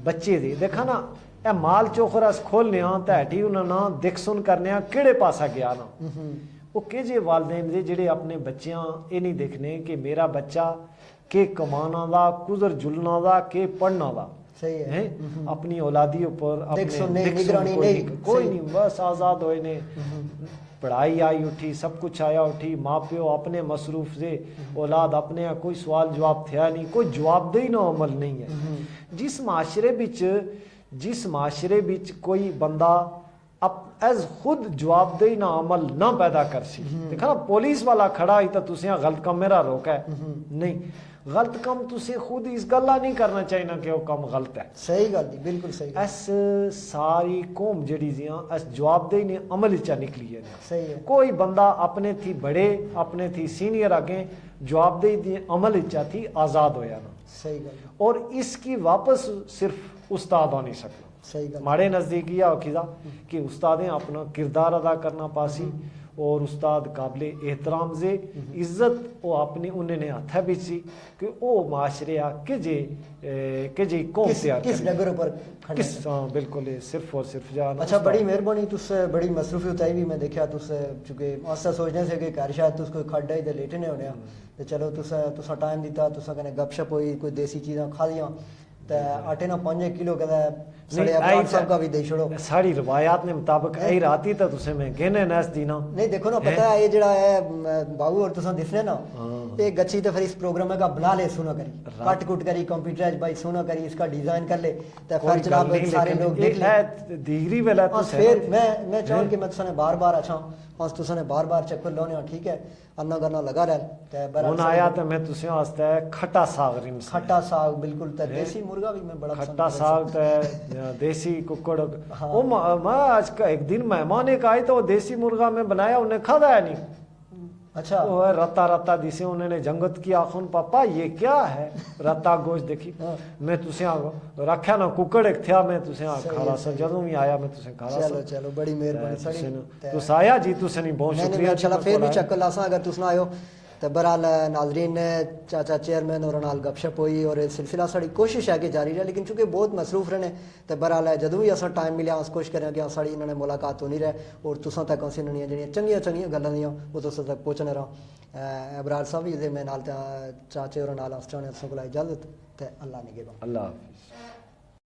बच्चे दे देखा ना ए माल चोखर अस खोलने तैटी उन्होंने दिख सुन करने केड़े पासा गया ना वो के जे वालदेन दे जेड़े अपने बच्चियां ये नहीं देखने कि मेरा बच्चा के कमाना दा कुजर जुलना दा के पढ़ना दा सही है अपनी औलादी ऊपर निगरानी नहीं कोई नहीं बस आजाद होए ने पढ़ाई आई उठी, सब कुछ आया उठी, माँ प्यो अपने मसरूफ से, औलाद अपने, कोई सवाल जवाब थे नहीं, कोई जवाबदेही ना अमल नहीं है। जिस माशरे बिच कोई बंदा अप एज खुद जवाबदेही ना अमल ना पैदा कर सी, देखा ना पुलिस वाला खड़ा ही तो तुम गलत कम मेरा रोका है नहीं, गलत कम तुम खुद इस गल्ला नहीं करना चाहिए कि वो कम गलत है। सही गल दी, बिल्कुल सही। एस सारी कौम जड़ी एस जवाबदेही ने अमल चा निकली है। सही है। कोई बंदा अपने थी बड़े, अपने थी सीनियर आगे जवाबदेही दी अमल चा थी आज़ाद होया ना। सही गल। और इसकी वापस सिर्फ उस्ताद हो नहीं सकता। सही गल। हमारे नज़दीक यह अकीदा कि उस्तादें अपना किरदार अदा करना पासी और उस्ताद काबिल एहतराम जे इज्जत वो अपनी उन्हें हथा भी सी कि वो माशरे आ के जे कौम तैयार किस नगर पर खड़े किस हाँ बिल्कुल सिर्फ और सिर्फ जान। अच्छा बड़ी मेहरबानी, तुझसे बड़ी मसरूफी उताई भी मैं देखा तुझसे, चूंकि अस सोचने से कि घर शायद तुझ कोई खड्डा ही लेटने होने, तो चलो तुसा टाइम दिता, तुसा कने गपशप हुई, कोई देसी चीज़ां खादियां, तो आटे ना 5 किलो कहता सड़े अब्रार साहब का भी दे छोड़ो। सारी रवायात ने मुताबिक आई राती तो तुसे मैं कहने नस दी ना नहीं देखो ना, पता है ये जड़ा है बाबू और तुसा दिसने ना, ये गच्छी तो फिर इस प्रोग्राम का बुला ले, सुनो करी कट कुट करी कंप्यूटराइज भाई, सुनो करी इसका डिजाइन कर ले, तो फिर जनाब सारे लोग देख ले दीगरी वाला तो फिर मैं चाहूँ कि मैं तुसा बार बार अच्छा और तुसा बार बार चक्कर लाने, ठीक है अन्ना गन्ना लगा रहा है। हुन आया तो मैं तुसे वास्ते खट्टा साग रिम खट्टा साग बिल्कुल, तो देसी मुर्गा भी मैं बड़ा खट्टा साग तो देसी कुकड़ वो मैं आज का एक दिन मेहमान एक आए तो वो देसी मुर्गा में बनाया, उन्हें खाया है नहीं। अच्छा वो है रत्ता रत्ता दिसे, उन्होंने जंगत की आखुन पापा ये क्या है रत्ता गोश्त देखी। मैं तुसे रखा ना कुकड़ एक था, मैं तुसे खा रहा सा जदों भी आया मैं तुसे खा रहा सा। चलो चलो बड़ी मेहरबानी तुस आया जी, तुसे नहीं बहुत शुक्रिया। चला फिर भी चक्कर लासा अगर तुस ना आयो तो बहरहाल नाजरीन ने चाचा चेयरमैन और नाल गपशप हुई और सिलसिला साड़ी कोशिश है कि जारी रहे, लेकिन चूंकि बहुत मसरूफ रहने तो बहरहाल जदों भी असा टाइम मिले अस कोशिश करें कि साड़ी इन्होंने मुलाकात होनी रहे और तुसां तक अस इन्होंने जी चंगियां चंगियां गल्लां दियां वो तुसां तक पहुँचने रहा। अबरार साहब भी मैं नाल चाचे और नाल अस चाहने को इजाजत, तो अल्लाह निगहबान। अल्लाह हाफिज़।